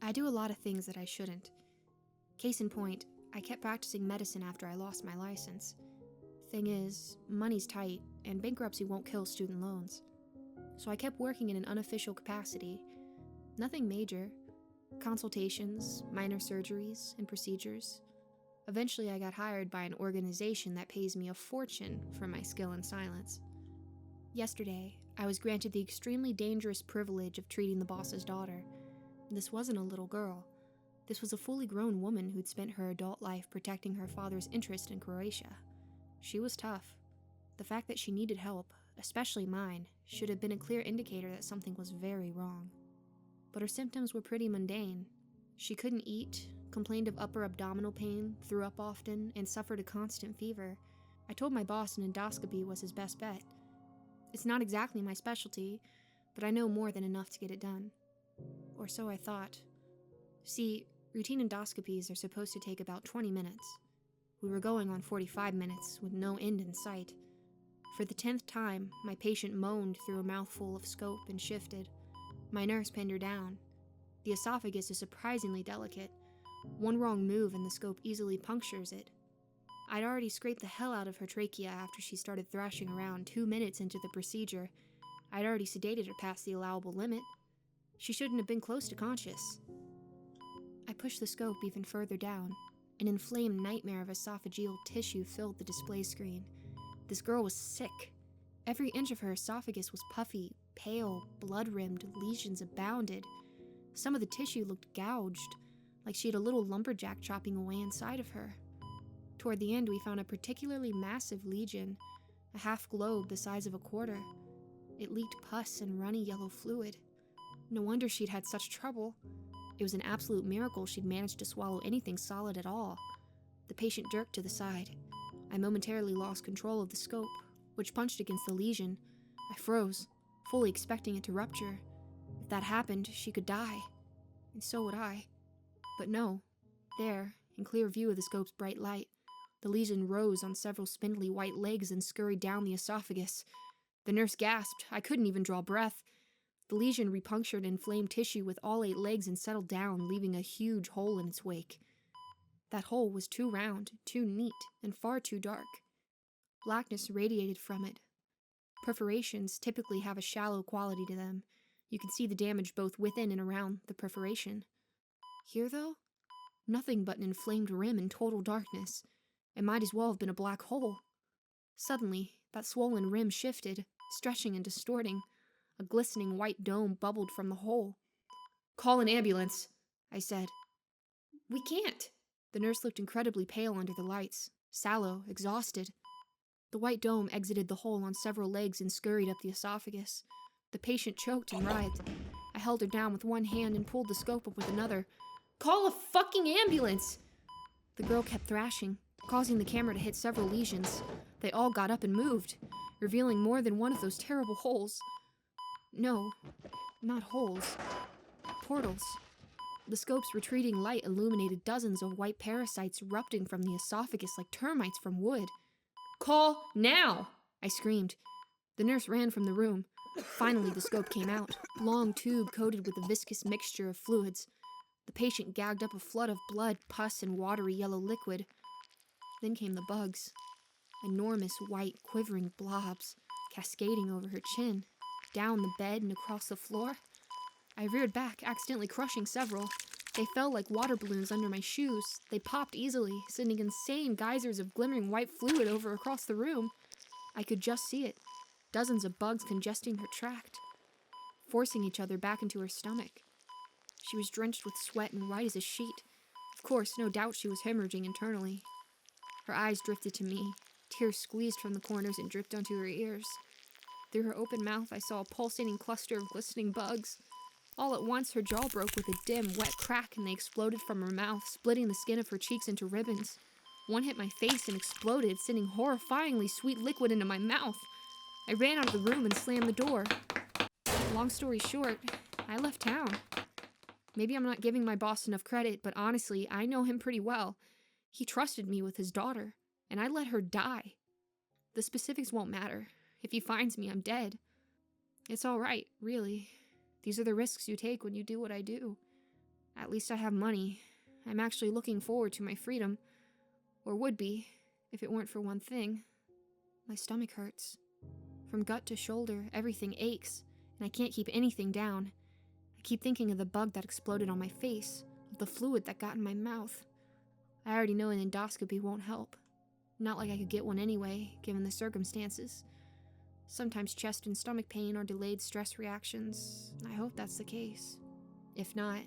I do a lot of things that I shouldn't. Case in point, I kept practicing medicine after I lost my license. Thing is, money's tight, and bankruptcy won't kill student loans. So I kept working in an unofficial capacity. Nothing major. Consultations, minor surgeries, and procedures. Eventually I got hired by an organization that pays me a fortune for my skill in silence. Yesterday, I was granted the extremely dangerous privilege of treating the boss's daughter. This wasn't a little girl. This was a fully grown woman who'd spent her adult life protecting her father's interest in Croatia. She was tough. The fact that she needed help, especially mine, should have been a clear indicator that something was very wrong. But her symptoms were pretty mundane. She couldn't eat, complained of upper abdominal pain, threw up often, and suffered a constant fever. I told my boss an endoscopy was his best bet. It's not exactly my specialty, but I know more than enough to get it done. Or so I thought. See, routine endoscopies are supposed to take about 20 minutes. We were going on 45 minutes with no end in sight. For the 10th time, my patient moaned through a mouthful of scope and shifted. My nurse pinned her down. The esophagus is surprisingly delicate. One wrong move and the scope easily punctures it. I'd already scraped the hell out of her trachea after she started thrashing around 2 minutes into the procedure. I'd already sedated her past the allowable limit. She shouldn't have been close to conscious. I pushed the scope even further down. An inflamed nightmare of esophageal tissue filled the display screen. This girl was sick. Every inch of her esophagus was puffy, pale, blood-rimmed, lesions abounded. Some of the tissue looked gouged, like she had a little lumberjack chopping away inside of her. Toward the end, we found a particularly massive lesion, a half globe the size of a quarter. It leaked pus and runny yellow fluid. No wonder she'd had such trouble. It was an absolute miracle she'd managed to swallow anything solid at all. The patient jerked to the side. I momentarily lost control of the scope, which punched against the lesion. I froze, fully expecting it to rupture. If that happened, she could die. And so would I. But no. There, in clear view of the scope's bright light, the lesion rose on several spindly white legs and scurried down the esophagus. The nurse gasped. I couldn't even draw breath. The lesion repunctured inflamed tissue with all 8 legs and settled down, leaving a huge hole in its wake. That hole was too round, too neat, and far too dark. Blackness radiated from it. Perforations typically have a shallow quality to them. You can see the damage both within and around the perforation. Here, though, nothing but an inflamed rim in total darkness. It might as well have been a black hole. Suddenly, that swollen rim shifted, stretching and distorting. A glistening white dome bubbled from the hole. "Call an ambulance," I said. "We can't." The nurse looked incredibly pale under the lights, sallow, exhausted. The white dome exited the hole on several legs and scurried up the esophagus. The patient choked and writhed. I held her down with one hand and pulled the scope up with another. "Call a fucking ambulance!" The girl kept thrashing, causing the camera to hit several lesions. They all got up and moved, revealing more than one of those terrible holes. No, not holes. Portals. The scope's retreating light illuminated dozens of white parasites erupting from the esophagus like termites from wood. "Call now!" I screamed. The nurse ran from the room. Finally, the scope came out, long tube coated with a viscous mixture of fluids. The patient gagged up a flood of blood, pus, and watery yellow liquid. Then came the bugs. Enormous white, quivering blobs, cascading over her chin, down the bed and across the floor. I reared back, accidentally crushing several. They fell like water balloons under my shoes. They popped easily, sending insane geysers of glimmering white fluid over across the room. I could just see it. Dozens of bugs congesting her tract, forcing each other back into her stomach. She was drenched with sweat and white as a sheet. Of course, no doubt she was hemorrhaging internally. Her eyes drifted to me. Tears squeezed from the corners and dripped onto her ears. Through her open mouth, I saw a pulsating cluster of glistening bugs. All at once, her jaw broke with a dim, wet crack, and they exploded from her mouth, splitting the skin of her cheeks into ribbons. One hit my face and exploded, sending horrifyingly sweet liquid into my mouth. I ran out of the room and slammed the door. Long story short, I left town. Maybe I'm not giving my boss enough credit, but honestly, I know him pretty well. He trusted me with his daughter, and I let her die. The specifics won't matter. If he finds me, I'm dead. It's all right, really. These are the risks you take when you do what I do. At least I have money. I'm actually looking forward to my freedom. Or would be, if it weren't for one thing. My stomach hurts. From gut to shoulder, everything aches, and I can't keep anything down. I keep thinking of the bug that exploded on my face, of the fluid that got in my mouth. I already know an endoscopy won't help. Not like I could get one anyway, given the circumstances. Sometimes chest and stomach pain or delayed stress reactions. I hope that's the case. If not,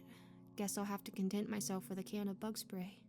guess I'll have to content myself with a can of bug spray.